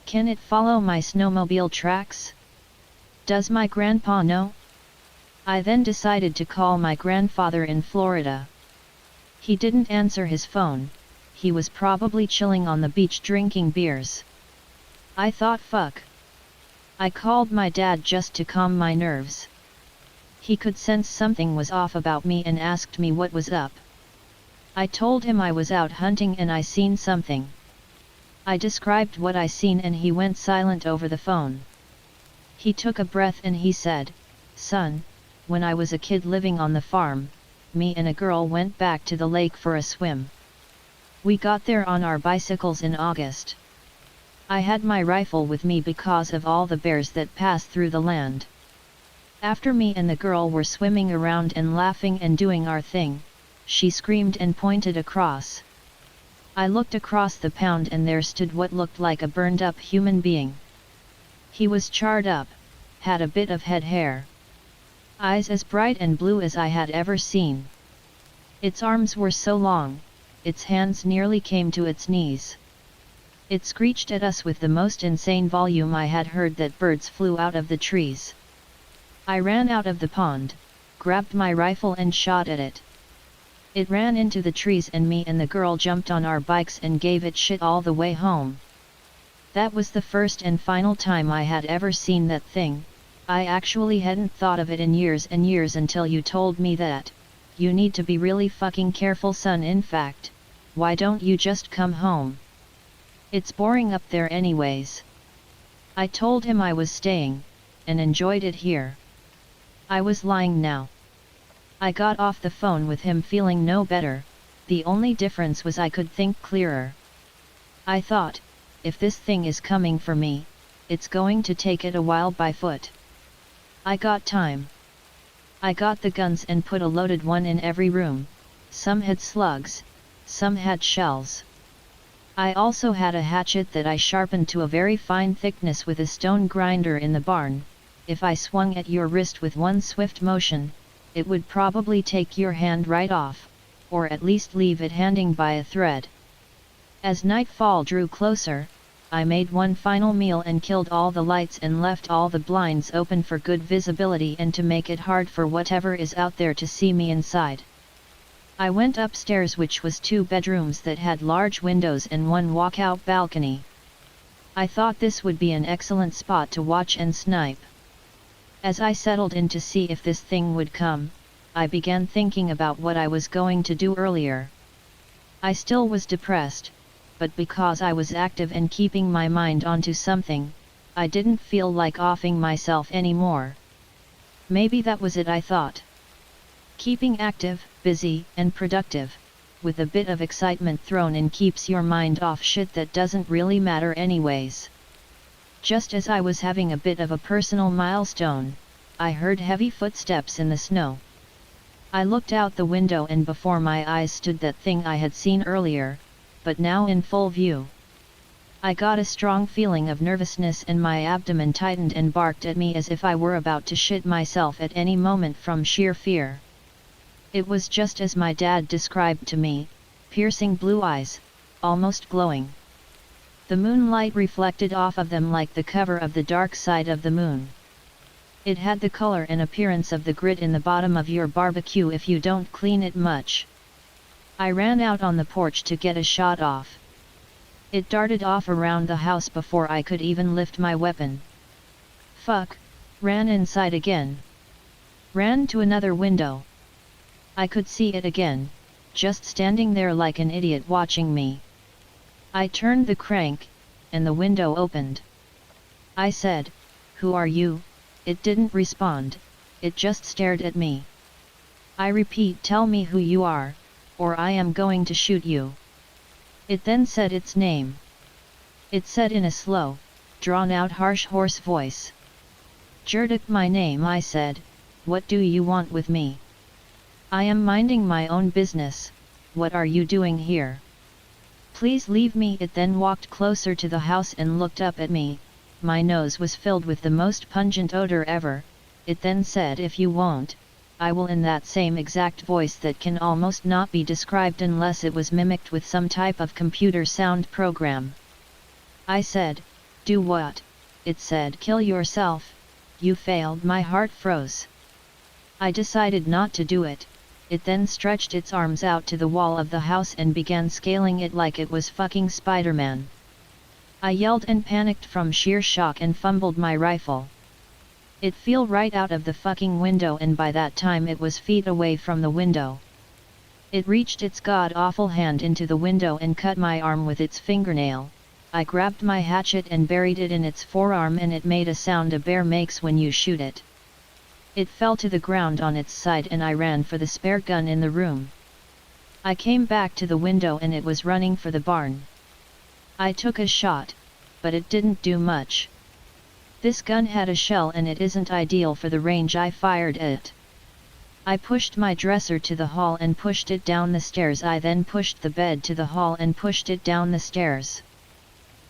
Can it follow my snowmobile tracks? Does my grandpa know? I then decided to call my grandfather in Florida. He didn't answer his phone, he was probably chilling on the beach drinking beers. I thought fuck. I called my dad just to calm my nerves. He could sense something was off about me and asked me what was up. I told him I was out hunting and I seen something. I described what I seen and he went silent over the phone. He took a breath and he said, "Son, when I was a kid living on the farm, me and a girl went back to the lake for a swim. We got there on our bicycles in August. I had my rifle with me because of all the bears that pass through the land. After me and the girl were swimming around and laughing and doing our thing, she screamed and pointed across. I looked across the pond and there stood what looked like a burned up human being. He was charred up, had a bit of head hair. Eyes as bright and blue as I had ever seen. Its arms were so long, its hands nearly came to its knees. It screeched at us with the most insane volume I had heard that birds flew out of the trees. I ran out of the pond, grabbed my rifle and shot at it. It ran into the trees and me and the girl jumped on our bikes and gave it shit all the way home. That was the first and final time I had ever seen that thing. I actually hadn't thought of it in years and years until you told me that. You need to be really fucking careful, son. In fact, why don't you just come home? It's boring up there anyways. I told him I was staying, and enjoyed it here. I was lying now. I got off the phone with him feeling no better, the only difference was I could think clearer. I thought, if this thing is coming for me, it's going to take it a while by foot. I got time. I got the guns and put a loaded one in every room. Some had slugs, some had shells. I also had a hatchet that I sharpened to a very fine thickness with a stone grinder in the barn. If I swung at your wrist with one swift motion, it would probably take your hand right off, or at least leave it hanging by a thread. As nightfall drew closer, I made one final meal and killed all the lights and left all the blinds open for good visibility and to make it hard for whatever is out there to see me inside. I went upstairs, which was 2 bedrooms that had large windows and one walkout balcony. I thought this would be an excellent spot to watch and snipe. As I settled in to see if this thing would come, I began thinking about what I was going to do earlier. I still was depressed, but because I was active and keeping my mind onto something, I didn't feel like offing myself anymore. Maybe that was it, I thought. Keeping active, busy, and productive, with a bit of excitement thrown in, keeps your mind off shit that doesn't really matter anyways. Just as I was having a bit of a personal milestone, I heard heavy footsteps in the snow. I looked out the window and before my eyes stood that thing I had seen earlier, but now in full view. I got a strong feeling of nervousness and my abdomen tightened and barked at me as if I were about to shit myself at any moment from sheer fear. It was just as my dad described to me, piercing blue eyes, almost glowing. The moonlight reflected off of them like the cover of the dark side of the moon. It had the color and appearance of the grit in the bottom of your barbecue if you don't clean it much. I ran out on the porch to get a shot off. It darted off around the house before I could even lift my weapon. Fuck, ran inside again. Ran to another window. I could see it again, just standing there like an idiot watching me. I turned the crank, and the window opened. I said, "Who are you?" It didn't respond, it just stared at me. I repeat, "Tell me who you are, or I am going to shoot you." It then said its name. It said in a slow, drawn-out harsh hoarse voice. "Jurdik, my name," I said. "What do you want with me?" "I am minding my own business, what are you doing here?" "Please leave me." It then walked closer to the house and looked up at me. My nose was filled with the most pungent odor ever. It then said, "If you won't, I will," in that same exact voice that can almost not be described unless it was mimicked with some type of computer sound program. I said, "Do what?" It said, "Kill yourself." "You failed." My heart froze. I decided not to do it. It then stretched its arms out to the wall of the house and began scaling it like it was fucking Spider-Man. I yelled and panicked from sheer shock and fumbled my rifle. It flew right out of the fucking window, and by that time it was feet away from the window. It reached its god-awful hand into the window and cut my arm with its fingernail. I grabbed my hatchet and buried it in its forearm, and it made a sound a bear makes when you shoot it. It fell to the ground on its side and I ran for the spare gun in the room. I came back to the window and it was running for the barn. I took a shot, but it didn't do much. This gun had a shell and it isn't ideal for the range I fired at. I pushed my dresser to the hall and pushed it down the stairs. I then pushed the bed to the hall and pushed it down the stairs.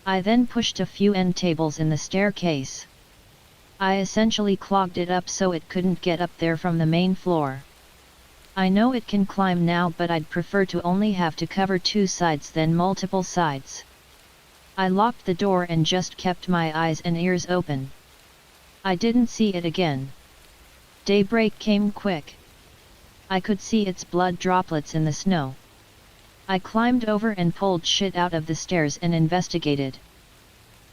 I then pushed a few end tables in the staircase. I essentially clogged it up so it couldn't get up there from the main floor. I know it can climb now, but I'd prefer to only have to cover 2 sides than multiple sides. I locked the door and just kept my eyes and ears open. I didn't see it again. Daybreak came quick. I could see its blood droplets in the snow. I climbed over and pulled shit out of the stairs and investigated.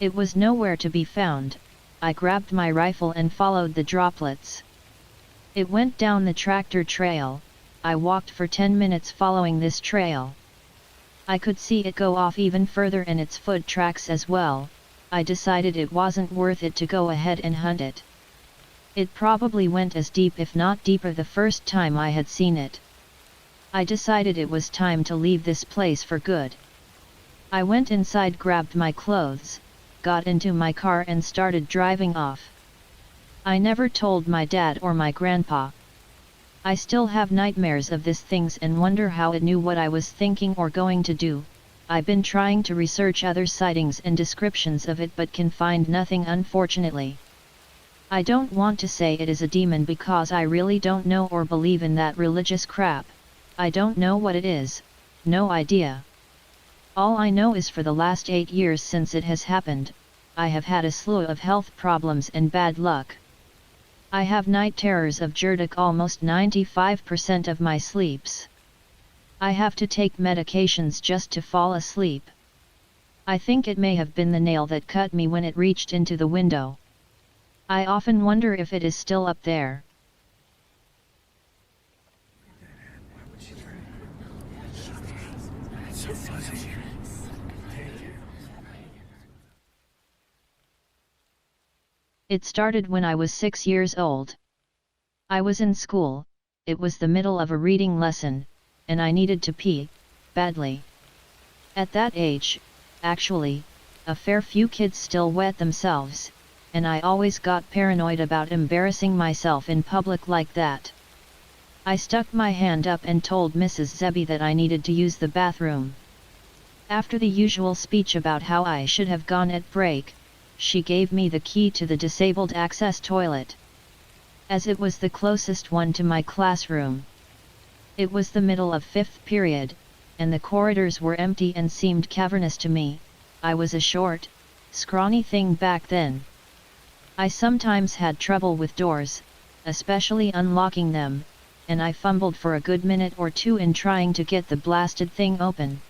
It was nowhere to be found. I grabbed my rifle and followed the droplets. It went down the tractor trail. I walked for 10 minutes following this trail. I could see it go off even further and its foot tracks as well. I decided it wasn't worth it to go ahead and hunt it. It probably went as deep if not deeper the first time I had seen it. I decided it was time to leave this place for good. I went inside, grabbed my clothes, got into my car and started driving off. I never told my dad or my grandpa. I still have nightmares of these things and wonder how it knew what I was thinking or going to do. I've been trying to research other sightings and descriptions of it but can find nothing, unfortunately. I don't want to say it is a demon because I really don't know or believe in that religious crap. I don't know what it is, no idea. All I know is for the last 8 years since it has happened, I have had a slew of health problems and bad luck. I have night terrors of Jurdic almost 95% of my sleeps. I have to take medications just to fall asleep. I think it may have been the nail that cut me when it reached into the window. I often wonder if it is still up there. It started when I was 6 years old. I was in school, it was the middle of a reading lesson, and I needed to pee, badly. At that age, actually, a fair few kids still wet themselves, and I always got paranoid about embarrassing myself in public like that. I stuck my hand up and told Mrs. Zebby that I needed to use the bathroom. After the usual speech about how I should have gone at break, she gave me the key to the disabled access toilet. As it was the closest one to my classroom. It was the middle of 5th period, and the corridors were empty and seemed cavernous to me. I was a short, scrawny thing back then. I sometimes had trouble with doors, especially unlocking them, and I fumbled for a good minute or two in trying to get the blasted thing open.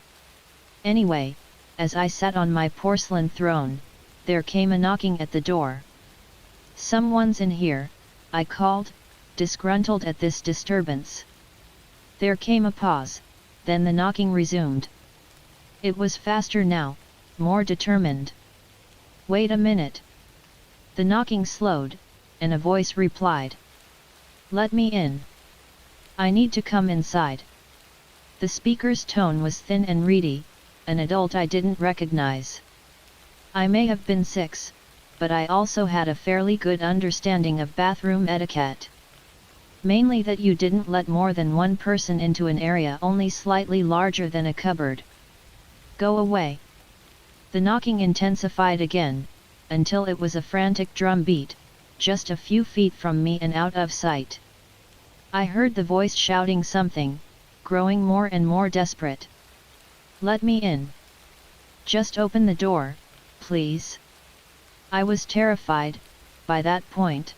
Anyway, as I sat on my porcelain throne, there came a knocking at the door. "Someone's in here," I called, disgruntled at this disturbance. There came a pause, then the knocking resumed. It was faster now, more determined. "Wait a minute." The knocking slowed, and a voice replied. "Let me in. I need to come inside." The speaker's tone was thin and reedy, an adult I didn't recognize. I may have been 6, but I also had a fairly good understanding of bathroom etiquette. Mainly that you didn't let more than one person into an area only slightly larger than a cupboard. "Go away." The knocking intensified again, until it was a frantic drum beat, just a few feet from me and out of sight. I heard the voice shouting something, growing more and more desperate. "Let me in. Just open the door, please." I was terrified, by that point.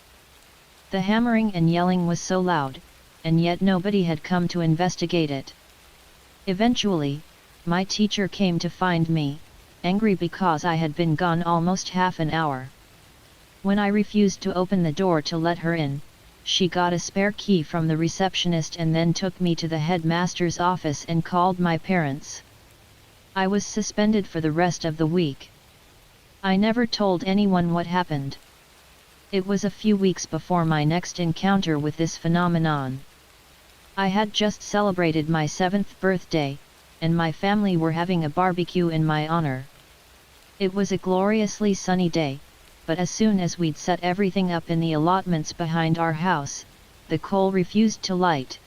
The hammering and yelling was so loud, and yet nobody had come to investigate it. Eventually, my teacher came to find me, angry because I had been gone almost half an hour. When I refused to open the door to let her in, she got a spare key from the receptionist and then took me to the headmaster's office and called my parents. I was suspended for the rest of the week. I never told anyone what happened. It was a few weeks before my next encounter with this phenomenon. I had just celebrated my 7th birthday, and my family were having a barbecue in my honor. It was a gloriously sunny day, but as soon as we'd set everything up in the allotments behind our house, the coal refused to light.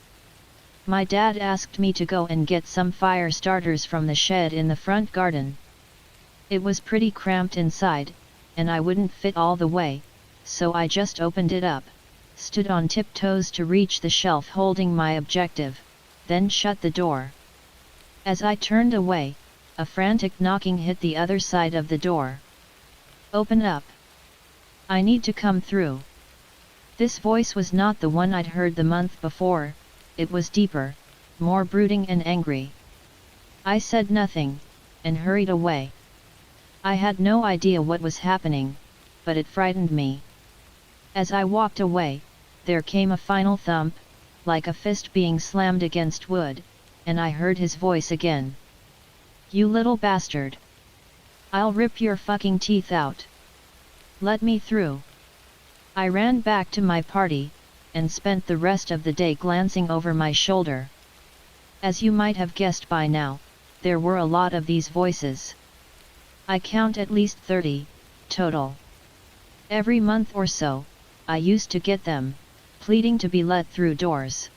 My dad asked me to go and get some fire starters from the shed in the front garden. It was pretty cramped inside, and I wouldn't fit all the way, so I just opened it up, stood on tiptoes to reach the shelf holding my objective, then shut the door. As I turned away, a frantic knocking hit the other side of the door. "Open up! I need to come through." This voice was not the one I'd heard the month before, it was deeper, more brooding and angry. I said nothing, and hurried away. I had no idea what was happening, but it frightened me. As I walked away, there came a final thump, like a fist being slammed against wood, and I heard his voice again. "You little bastard! I'll rip your fucking teeth out! Let me through!" I ran back to my party, and spent the rest of the day glancing over my shoulder. As you might have guessed by now, there were a lot of these voices. I count at least 30, total. Every month or so, I used to get them, pleading to be let through doors.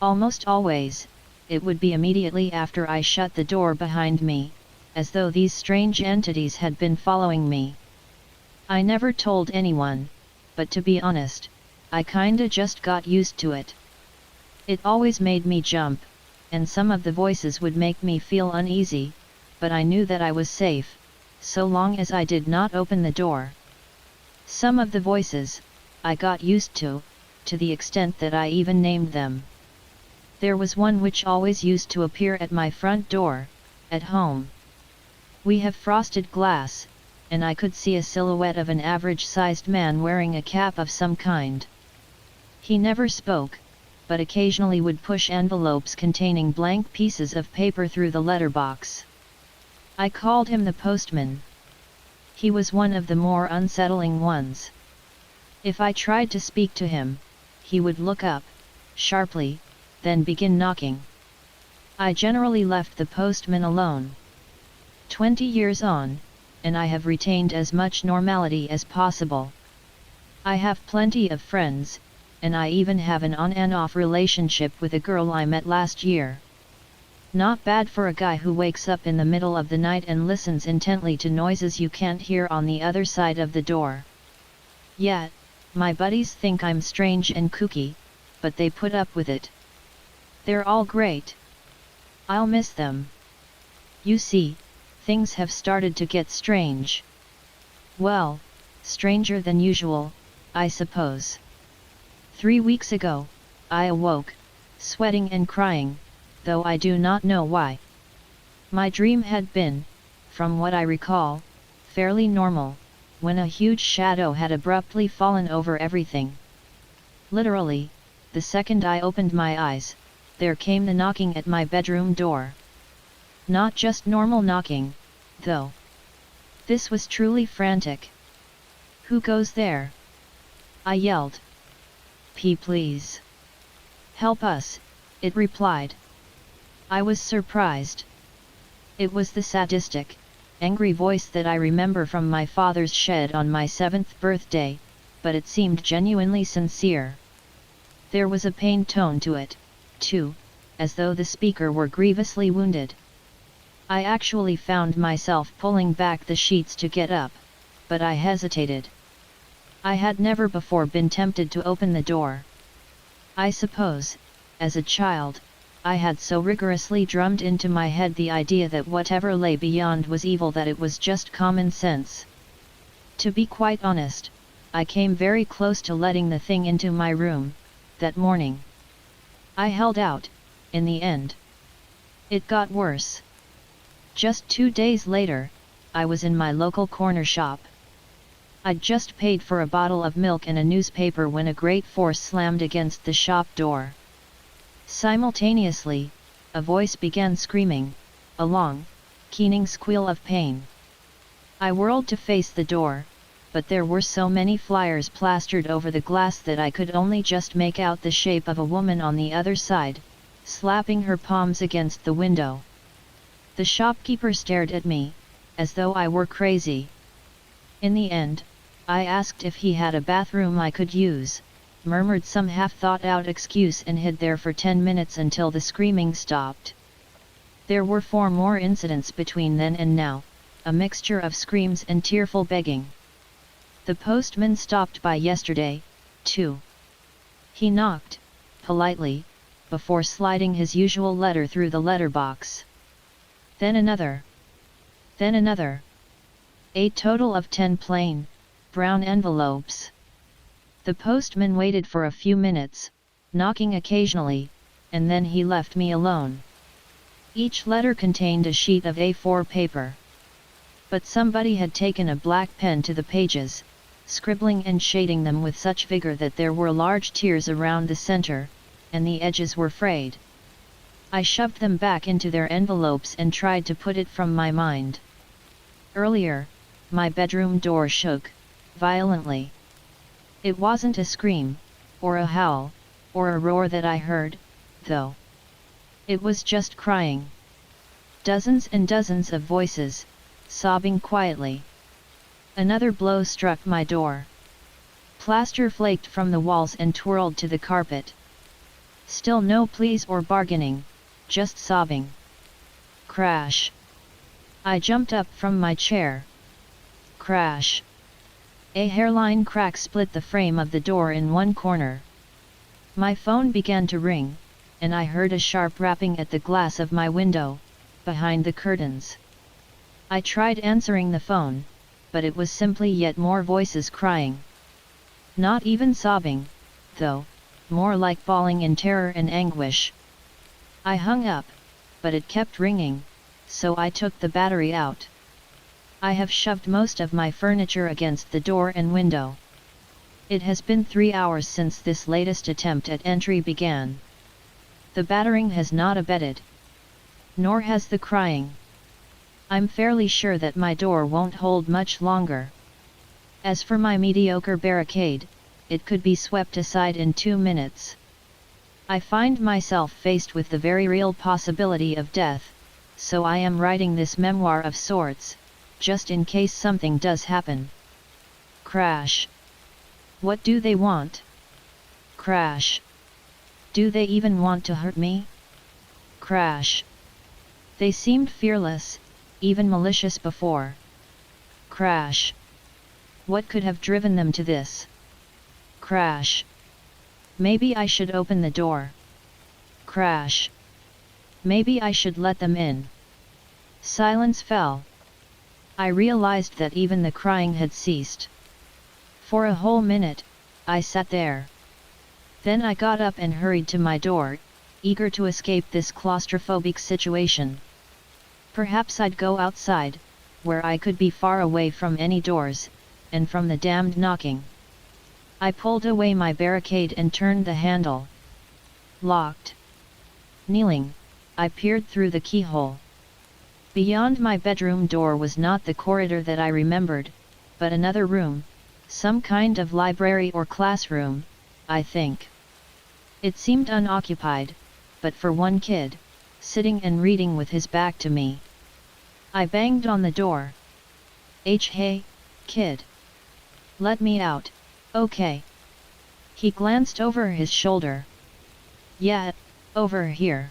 Almost always, it would be immediately after I shut the door behind me, as though these strange entities had been following me. I never told anyone, but to be honest, I kinda just got used to it. It always made me jump, and some of the voices would make me feel uneasy, but I knew that I was safe, so long as I did not open the door. Some of the voices, I got used to the extent that I even named them. There was one which always used to appear at my front door, at home. We have frosted glass, and I could see a silhouette of an average-sized man wearing a cap of some kind. He never spoke, but occasionally would push envelopes containing blank pieces of paper through the letterbox. I called him the postman. He was one of the more unsettling ones. If I tried to speak to him, he would look up, sharply, then begin knocking. I generally left the postman alone. 20 years on, and I have retained as much normality as possible. I have plenty of friends, and I even have an on and off relationship with a girl I met last year. Not bad for a guy who wakes up in the middle of the night and listens intently to noises you can't hear on the other side of the door. Yet, my buddies think I'm strange and kooky, but they put up with it. They're all great. I'll miss them. You see, things have started to get strange. Well, stranger than usual, I suppose. 3 weeks ago, I awoke, sweating and crying, though I do not know why. My dream had been, from what I recall, fairly normal, when a huge shadow had abruptly fallen over everything. Literally, the second I opened my eyes, there came the knocking at my bedroom door. Not just normal knocking, though. This was truly frantic. "Who goes there?" I yelled. Please. Help us," it replied. I was surprised. It was the sadistic, angry voice that I remember from my father's shed on my 7th birthday, but it seemed genuinely sincere. There was a pained tone to it, too, as though the speaker were grievously wounded. I actually found myself pulling back the sheets to get up, but I hesitated. I had never before been tempted to open the door. I suppose, as a child, I had so rigorously drummed into my head the idea that whatever lay beyond was evil that it was just common sense. To be quite honest, I came very close to letting the thing into my room, that morning. I held out, in the end. It got worse. Just 2 days later, I was in my local corner shop. I'd just paid for a bottle of milk and a newspaper when a great force slammed against the shop door. Simultaneously, a voice began screaming, a long, keening squeal of pain. I whirled to face the door, but there were so many flyers plastered over the glass that I could only just make out the shape of a woman on the other side, slapping her palms against the window. The shopkeeper stared at me, as though I were crazy. In the end, I asked if he had a bathroom I could use, murmured some half-thought-out excuse and hid there for 10 minutes until the screaming stopped. There were 4 more incidents between then and now, a mixture of screams and tearful begging. The postman stopped by yesterday, too. He knocked, politely, before sliding his usual letter through the letterbox. Then another. Then another. A total of 10 plain, brown envelopes. The postman waited for a few minutes, knocking occasionally, and then he left me alone. Each letter contained a sheet of A4 paper. But somebody had taken a black pen to the pages, scribbling and shading them with such vigor that there were large tears around the center, and the edges were frayed. I shoved them back into their envelopes and tried to put it from my mind. Earlier, my bedroom door shook, violently. It wasn't a scream, or a howl, or a roar that I heard, though. It was just crying. Dozens and dozens of voices, sobbing quietly. Another blow struck my door. Plaster flaked from the walls and twirled to the carpet. Still no pleas or bargaining, just sobbing. Crash. I jumped up from my chair. Crash. A hairline crack split the frame of the door in one corner. My phone began to ring, and I heard a sharp rapping at the glass of my window, behind the curtains. I tried answering the phone, but it was simply yet more voices crying. Not even sobbing, though, more like bawling in terror and anguish. I hung up, but it kept ringing, so I took the battery out. I have shoved most of my furniture against the door and window. It has been 3 hours since this latest attempt at entry began. The battering has not abated. Nor has the crying. I'm fairly sure that my door won't hold much longer. As for my mediocre barricade, it could be swept aside in 2 minutes. I find myself faced with the very real possibility of death, so I am writing this memoir of sorts, just in case something does happen. Crash. What do they want? Crash. Do they even want to hurt me? Crash. They seemed fearless, even malicious before. Crash. What could have driven them to this? Crash. Maybe I should open the door. Crash. Maybe I should let them in. Silence fell. I realized that even the crying had ceased. For a whole minute, I sat there. Then I got up and hurried to my door, eager to escape this claustrophobic situation. Perhaps I'd go outside, where I could be far away from any doors, and from the damned knocking. I pulled away my barricade and turned the handle. Locked. Kneeling, I peered through the keyhole. Beyond my bedroom door was not the corridor that I remembered, but another room, some kind of library or classroom, I think. It seemed unoccupied, but for one kid, sitting and reading with his back to me. I banged on the door. Hey, kid. Let me out, okay? He glanced over his shoulder. Yeah, over here.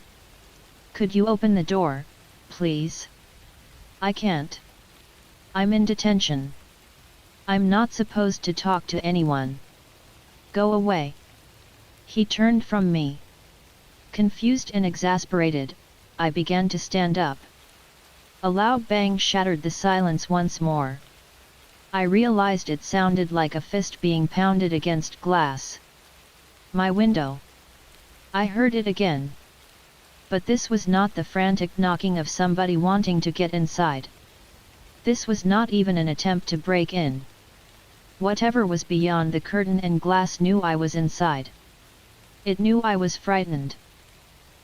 Could you open the door, please? I can't. I'm in detention. I'm not supposed to talk to anyone. Go away. He turned from me. Confused and exasperated, I began to stand up. A loud bang shattered the silence once more. I realized it sounded like a fist being pounded against glass. My window. I heard it again. But this was not the frantic knocking of somebody wanting to get inside. This was not even an attempt to break in. Whatever was beyond the curtain and glass knew I was inside. It knew I was frightened.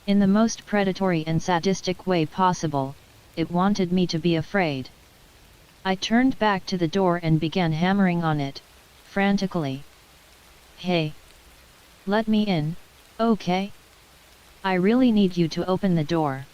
In the most predatory and sadistic way possible, it wanted me to be afraid. I turned back to the door and began hammering on it, frantically. Hey! Let me in, okay? I really need you to open the door.